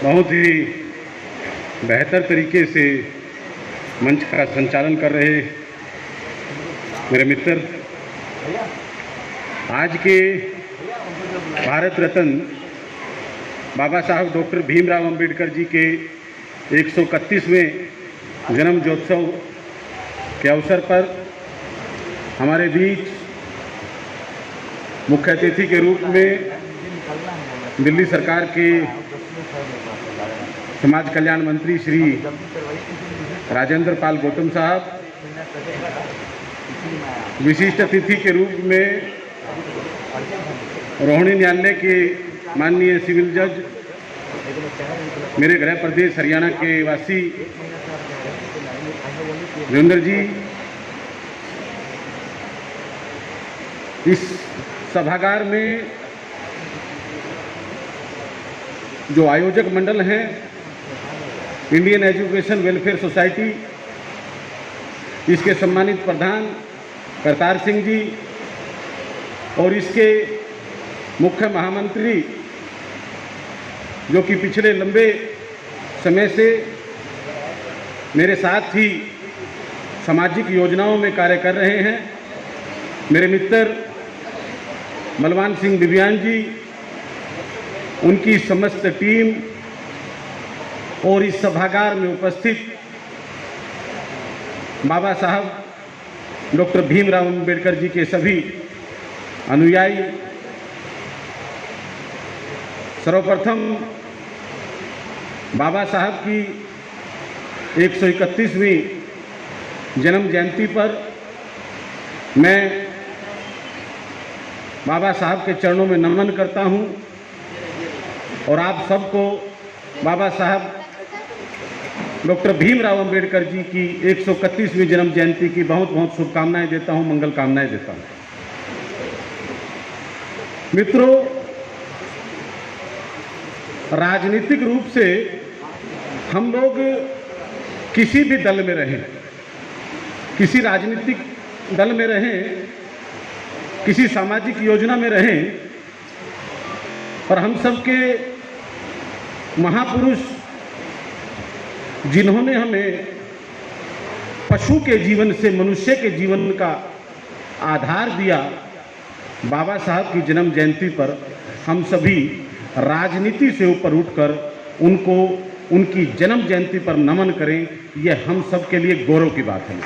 बहुत ही बेहतर तरीके से मंच का संचालन कर रहे मेरे मित्र, आज के भारत रत्न बाबा साहब डॉक्टर भीमराव अंबेडकर जी के 131वें जन्म जयंत्योत्सव के अवसर पर हमारे बीच मुख्य अतिथि के रूप में दिल्ली सरकार के समाज कल्याण मंत्री श्री राजेंद्र पाल गौतम साहब, विशिष्ट अतिथि के रूप में रोहिणी न्यायालय के माननीय सिविल जज, मेरे गृह प्रदेश हरियाणा के वासी वीरेंद्र जी, इस सभागार में जो आयोजक मंडल हैं, इंडियन एजुकेशन वेलफेयर सोसाइटी, इसके सम्मानित प्रधान करतार सिंह जी और इसके मुख्य महामंत्री जो कि पिछले लंबे समय से मेरे साथ ही सामाजिक योजनाओं में कार्य कर रहे हैं, मेरे मित्र बलवान सिंह दिव्यांग जी, उनकी समस्त टीम और इस सभागार में उपस्थित बाबा साहब डॉक्टर भीमराव अंबेडकर जी के सभी अनुयायी, सर्वप्रथम बाबा साहब की 131वीं जन्म जयंती पर मैं बाबा साहब के चरणों में नमन करता हूं और आप सबको बाबा साहब डॉक्टर भीमराव अंबेडकर जी की 131वीं जन्म जयंती की बहुत बहुत शुभकामनाएं देता हूं, मंगल कामनाएं देता हूं। मित्रों, राजनीतिक रूप से हम लोग किसी भी दल में रहें, किसी राजनीतिक दल में रहें, किसी सामाजिक योजना में रहें, और हम सबके महापुरुष जिन्होंने हमें पशु के जीवन से मनुष्य के जीवन का आधार दिया, बाबा साहब की जन्म जयंती पर हम सभी राजनीति से ऊपर उठकर उनको उनकी जन्म जयंती पर नमन करें, यह हम सब के लिए गौरव की बात है।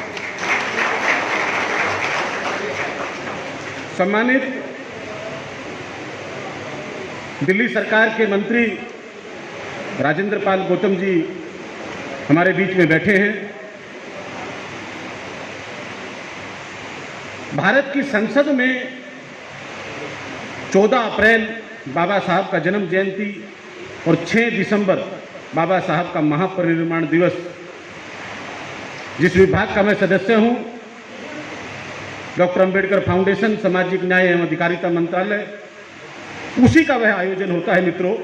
सम्मानित दिल्ली सरकार के मंत्री राजेंद्र पाल गौतम जी हमारे बीच में बैठे हैं। भारत की संसद में 14 अप्रैल बाबा साहब का जन्म जयंती और 6 दिसंबर बाबा साहब का महापरिनिर्वाण दिवस, जिस विभाग का मैं सदस्य हूं, डॉक्टर अंबेडकर फाउंडेशन, सामाजिक न्याय एवं अधिकारिता मंत्रालय, उसी का वह आयोजन होता है मित्रों।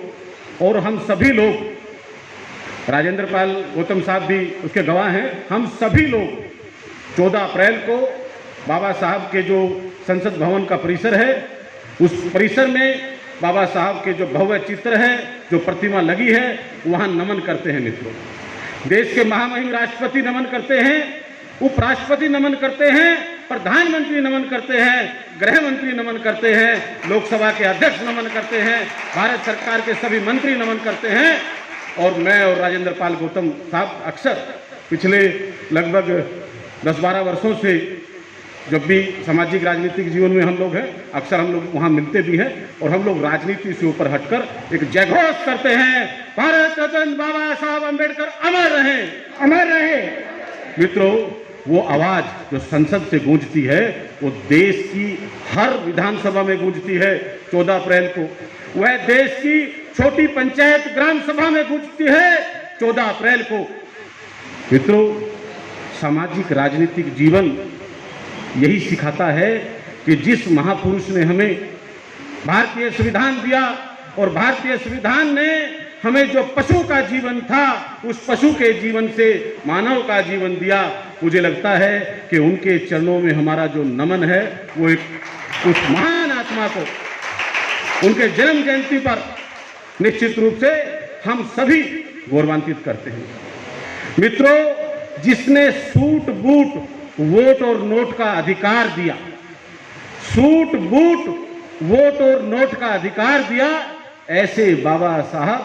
और हम सभी लोग, राजेंद्र पाल गौतम साहब भी उसके गवाह हैं, हम सभी लोग 14 अप्रैल को बाबा साहब के जो संसद भवन का परिसर है, उस परिसर में बाबा साहब के जो भव्य चित्र है, जो प्रतिमा लगी है, वहां नमन करते हैं मित्रों। देश के महामहिम राष्ट्रपति नमन करते हैं, उपराष्ट्रपति नमन करते हैं, प्रधानमंत्री नमन करते हैं, गृह मंत्री नमन करते हैं, लोकसभा के अध्यक्ष नमन करते हैं, भारत सरकार के सभी मंत्री नमन करते हैं। और मैं और राजेंद्र पाल गौतम साहब अक्सर पिछले लगभग 10-12 वर्षों से जब भी सामाजिक राजनीतिक जीवन में हम लोग हैं, अक्सर हम लोग वहाँ मिलते भी हैं और हम लोग राजनीति से ऊपर हटकर एक जयघोष करते हैं, भारत रत्न बाबा साहब अंबेडकर अमर रहे, अमर रहे। मित्रों, वो आवाज जो संसद से गूंजती है, वो देश की हर विधानसभा में गूंजती है। 14 अप्रैल को वह देश की छोटी पंचायत ग्राम सभा में गूंजती है 14 अप्रैल को। मित्रों, सामाजिक राजनीतिक जीवन यही सिखाता है कि जिस महापुरुष ने हमें भारतीय संविधान दिया और भारतीय संविधान ने हमें जो पशु का जीवन था, उस पशु के जीवन से मानव का जीवन दिया, मुझे लगता है कि उनके चरणों में हमारा जो नमन है, वो एक उस महान आत्मा को उनके जन्म जयंती पर निश्चित रूप से हम सभी गौरवान्वित करते हैं। मित्रों, जिसने सूट बूट वोट और नोट का अधिकार दिया, सूट बूट वोट और नोट का अधिकार दिया, ऐसे बाबा साहब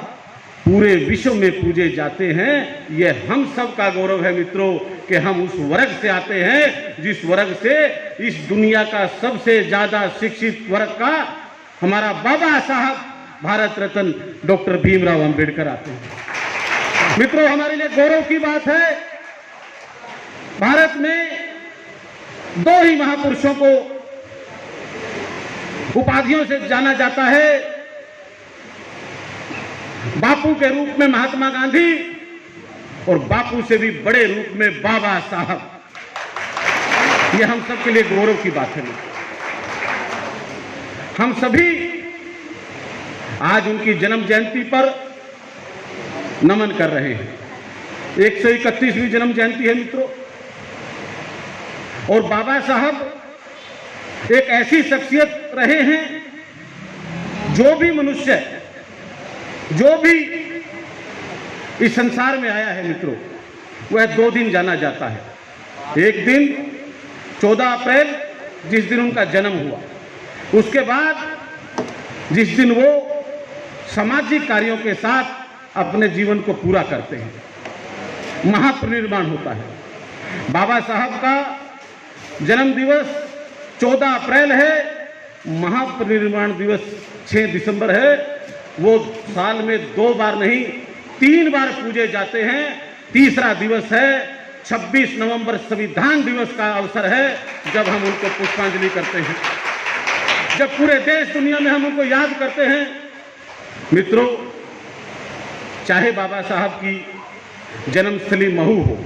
पूरे विश्व में पूजे जाते हैं। ये हम सब का गौरव है मित्रों कि हम उस वर्ग से आते हैं जिस वर्ग से इस दुनिया का सबसे ज्यादा शिक्षित वर्ग का हमारा बाबा साहब भारत रत्न डॉक्टर भीमराव अंबेडकर आते हैं। मित्रों, हमारे लिए गौरव की बात है, भारत में दो ही महापुरुषों को उपाधियों से जाना जाता है, बापू के रूप में महात्मा गांधी और बापू से भी बड़े रूप में बाबा साहब। ये हम सब के लिए गौरव की बात है। हम सभी आज उनकी जन्म जयंती पर नमन कर रहे हैं। 131वीं जन्म जयंती है मित्रों, और बाबा साहब एक ऐसी शख्सियत रहे हैं, जो भी मनुष्य, जो भी इस संसार में आया है मित्रों, वह 2 दिन जाना जाता है। एक दिन 14 अप्रैल जिस दिन उनका जन्म हुआ, उसके बाद जिस दिन वो सामाजिक कार्यों के साथ अपने जीवन को पूरा करते हैं, महापरिनिर्वाण होता है। बाबा साहब का जन्म दिवस 14 अप्रैल है, महापरिनिर्वाण दिवस 6 दिसंबर है। वो साल में 2 बार नहीं 3 बार पूजे जाते हैं। तीसरा दिवस है 26 नवंबर संविधान दिवस का अवसर है, जब हम उनको पुष्पांजलि करते हैं, जब पूरे देश दुनिया में हम उनको याद करते हैं। मित्रों, चाहे बाबा साहब की जन्मस्थली महू हो,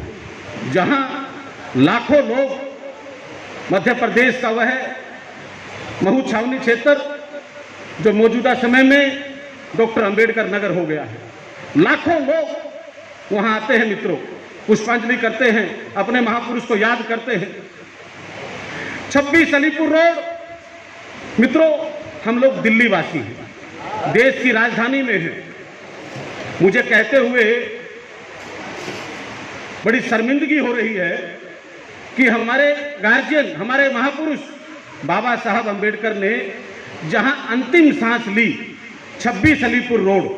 जहां लाखों लोग, मध्य प्रदेश का वह महू छावनी क्षेत्र जो मौजूदा समय में डॉक्टर अंबेडकर नगर हो गया है, लाखों लोग वहां आते हैं मित्रों, पुष्पांजलि करते हैं, अपने महापुरुष को याद करते हैं। 26 अलीपुर रोड मित्रों, हम लोग दिल्ली वासी हैं, देश की राजधानी में हैं। मुझे कहते हुए बड़ी शर्मिंदगी हो रही है कि हमारे गार्जियन, हमारे महापुरुष बाबा साहब अंबेडकर ने जहां अंतिम सांस ली, 26 अलीपुर रोड,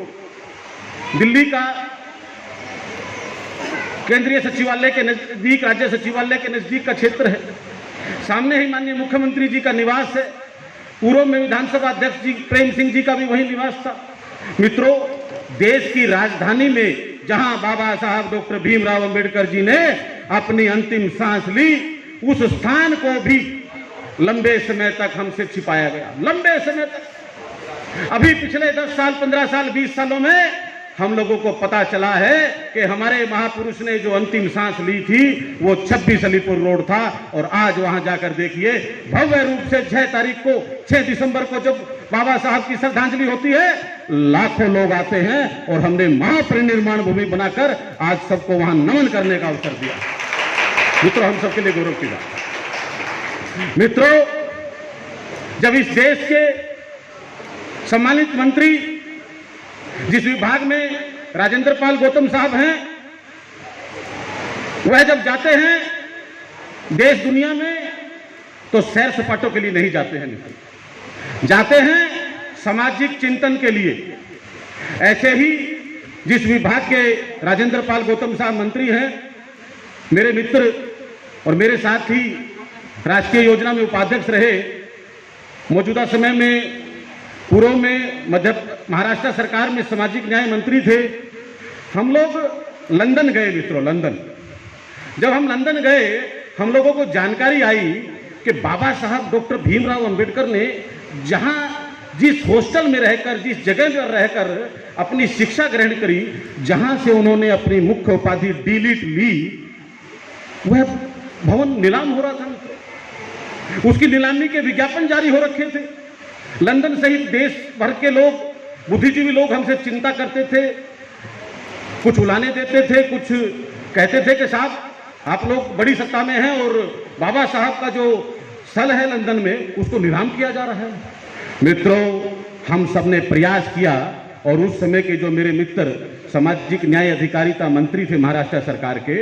दिल्ली का केंद्रीय सचिवालय के नजदीक, राज्य सचिवालय के नजदीक का क्षेत्र है। सामने ही माननीय मुख्यमंत्री जी का निवास है। पूर्व में विधानसभा अध्यक्ष जी प्रेम सिंह जी का भी वही निवास था। मित्रों, देश की राजधानी में जहां बाबा साहब डॉक्टर भीमराव अंबेडकर जी ने अपनी अंतिम सांस ली, उस स्थान को भी लंबे समय तक हमसे छिपाया गया, लंबे समय तक। अभी पिछले 10 साल, 15 साल, 20 सालों में हम लोगों को पता चला है कि हमारे महापुरुष ने जो अंतिम सांस ली थी वो 26 अलीपुर रोड था। और आज वहां जाकर देखिए, भव्य रूप से 6 तारीख को, 6 दिसंबर को जब बाबा साहब की श्रद्धांजलि होती है, लाखों लोग आते हैं और हमने महापरिनिर्वाण भूमि बनाकर आज सबको वहां नमन करने का अवसर दिया। मित्रों, हम सबके लिए गौरव की बात। मित्रों, जब इस देश के सम्मानित मंत्री, जिस विभाग में राजेंद्र पाल गौतम साहब हैं, वह जब जाते हैं देश दुनिया में, तो सैर सपाटों के लिए नहीं जाते हैं, जाते हैं सामाजिक चिंतन के लिए। ऐसे ही जिस विभाग के राजेंद्र पाल गौतम साहब मंत्री हैं, मेरे मित्र और मेरे साथ ही राष्ट्रीय योजना में उपाध्यक्ष रहे, मौजूदा समय में पूर्व में महाराष्ट्र सरकार में सामाजिक न्याय मंत्री थे। हम लोग लंदन गए मित्रों, लंदन। जब हम लंदन गए, हम लोगों को जानकारी आई कि बाबा साहब डॉक्टर भीमराव अंबेडकर ने जहां, जिस हॉस्टल में रहकर, जिस जगह पर रहकर अपनी शिक्षा ग्रहण करी, जहां से उन्होंने अपनी मुख्य उपाधि डीलिट ली, वह भवन नीलाम हो रहा था। उसकी नीलामी के विज्ञापन जारी हो रखे थे। लंदन सहित देश भर के लोग, बुद्धिजीवी लोग हमसे चिंता करते थे, कुछ उलाने देते थे, कुछ कहते थे कि साहब आप लोग बड़ी सत्ता में हैं और बाबा साहब का जो स्थल है लंदन में, उसको नीलाम किया जा रहा है। मित्रों, हम सबने प्रयास किया और उस समय के जो मेरे मित्र सामाजिक न्याय अधिकारिता मंत्री थे महाराष्ट्र सरकार के,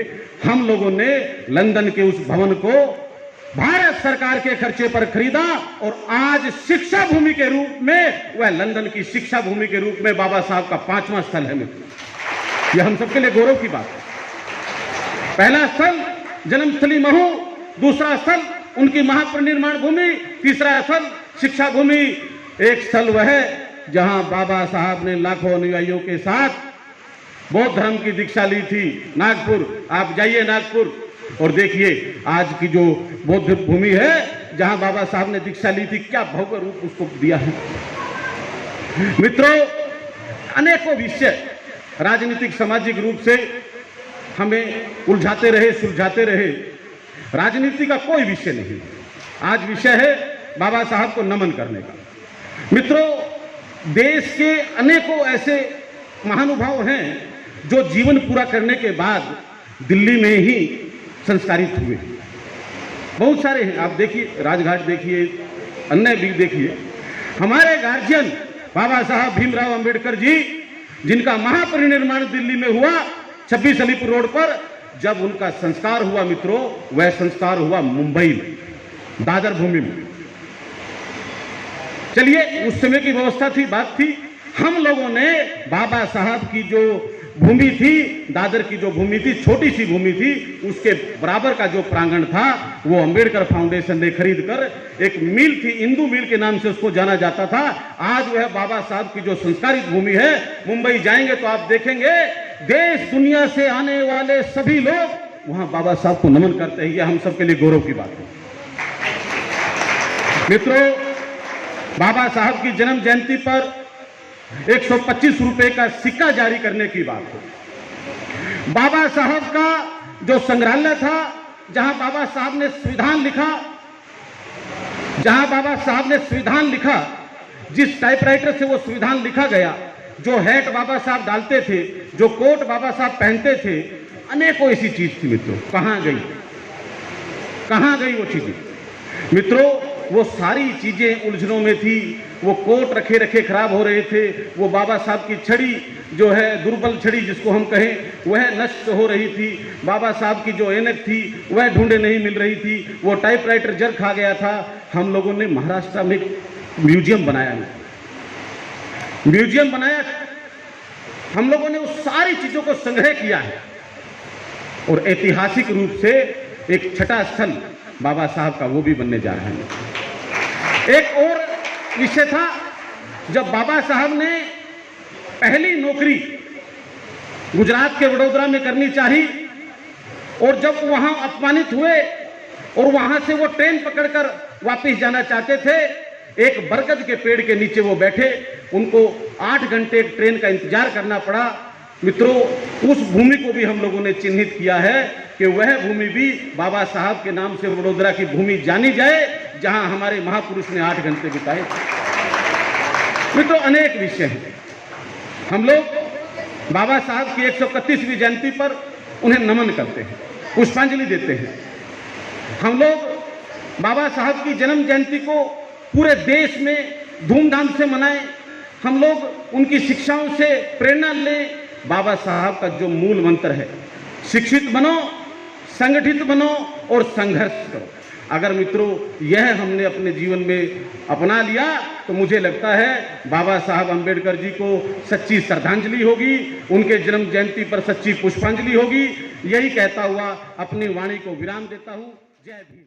हम लोगों ने लंदन के उस भवन को भारत सरकार के खर्चे पर खरीदा और आज शिक्षा भूमि के रूप में, वह लंदन की शिक्षा भूमि के रूप में बाबा साहब का 5वां स्थल है मित्र। यह हम सबके लिए गौरव की बात है। पहला स्थल जन्मस्थली महू, दूसरा स्थल उनकी महापरिनिर्वाण भूमि, तीसरा स्थल शिक्षा भूमि। एक स्थल वह है जहां बाबा साहब ने लाखों अनुयायियों के साथ बौद्ध धर्म की दीक्षा ली थी, नागपुर। आप जाइए नागपुर और देखिए आज की जो बौद्ध भूमि है जहां बाबा साहब ने दीक्षा ली थी, क्या भव्य रूप उसको दिया है। मित्रों, अनेकों विषय राजनीतिक सामाजिक रूप से हमें उलझाते रहे, सुलझाते रहे। राजनीति का कोई विषय नहीं, आज विषय है बाबा साहब को नमन करने का। मित्रों, देश के अनेकों ऐसे महानुभाव हैं जो जीवन पूरा करने के बाद दिल्ली में ही संस्कारित हुए। बहुत सारे हैं, आप देखिए राजघाट देखिए, अन्य भी देखिए। हमारे गार्जियन बाबा साहब भीमराव अंबेडकर जी, जिनका महापरिनिर्वाण दिल्ली में हुआ 26 अलीपुर रोड पर, जब उनका संस्कार हुआ मित्रों, वह संस्कार हुआ मुंबई में, दादर भूमि में। चलिए, उस समय की व्यवस्था थी, बात थी। हम लोगों ने बाबा साहब की जो भूमि थी, दादर की जो भूमि थी, छोटी सी भूमि थी, उसके बराबर का जो प्रांगण था वो अंबेडकर फाउंडेशन ने खरीद कर, एक मिल थी, इंदू मिल के नाम से उसको जाना जाता था। आज वह बाबा साहब की जो संस्कारित भूमि है, मुंबई जाएंगे तो आप देखेंगे देश दुनिया से आने वाले सभी लोग वहां बाबा साहब को नमन करते हैं। यह हम सबके लिए गौरव की बात है। मित्रों, बाबा साहब की जन्म जयंती पर 125 रुपए का सिक्का जारी करने की बात है। बाबा साहब का जो संग्रहालय था, जहां बाबा साहब ने संविधान लिखा, जहां बाबा साहब ने संविधान लिखा, जिस टाइपराइटर से वो संविधान लिखा गया, जो हैट बाबा साहब डालते थे, जो कोट बाबा साहब पहनते थे, अनेकों ऐसी चीज थी मित्रों। कहां गई, कहां गई वो चीजें? मित्रों, वो सारी चीजें उलझनों में थी। वो कोट रखे रखे खराब हो रहे थे। वो बाबा साहब की छड़ी जो है, दुर्बल छड़ी जिसको हम कहें, वह नष्ट हो रही थी। बाबा साहब की जो ऐनक थी वह ढूंढे नहीं मिल रही थी। वो टाइपराइटर जर खा गया था। हम लोगों ने महाराष्ट्र में म्यूजियम बनाया, म्यूजियम बनाया। हम लोगों ने उस सारी चीजों को संग्रह किया है और ऐतिहासिक रूप से एक छठा स्थल बाबा साहब का वो भी बनने जा रहा है। एक और विषय था, जब बाबा साहब ने पहली नौकरी गुजरात के वडोदरा में करनी चाहिए और जब वहां अपमानित हुए और वहां से वो ट्रेन पकड़कर वापस जाना चाहते थे, एक बरगद के पेड़ के नीचे वो बैठे। उनको 8 घंटे एक ट्रेन का इंतजार करना पड़ा। मित्रों, उस भूमि को भी हम लोगों ने चिन्हित किया है कि वह भूमि भी बाबा साहब के नाम से वडोदरा की भूमि जानी जाए, जहां हमारे महापुरुष ने 8 घंटे बिताए। मित्रों, अनेक विषय हैं। हम लोग बाबा साहब की 131वीं जयंती पर उन्हें नमन करते हैं, पुष्पांजलि देते हैं। हम लोग बाबा साहब की जन्म जयंती को पूरे देश में धूमधाम से मनाएं। हम लोग उनकी शिक्षाओं से प्रेरणा लें। बाबा साहब का जो मूल मंत्र है, शिक्षित बनो, संगठित बनो और संघर्ष करो। अगर मित्रों यह हमने अपने जीवन में अपना लिया तो मुझे लगता है बाबा साहब अंबेडकर जी को सच्ची श्रद्धांजलि होगी, उनके जन्म जयंती पर सच्ची पुष्पांजलि होगी। यही कहता हुआ अपनी वाणी को विराम देता हूं। जय भीम।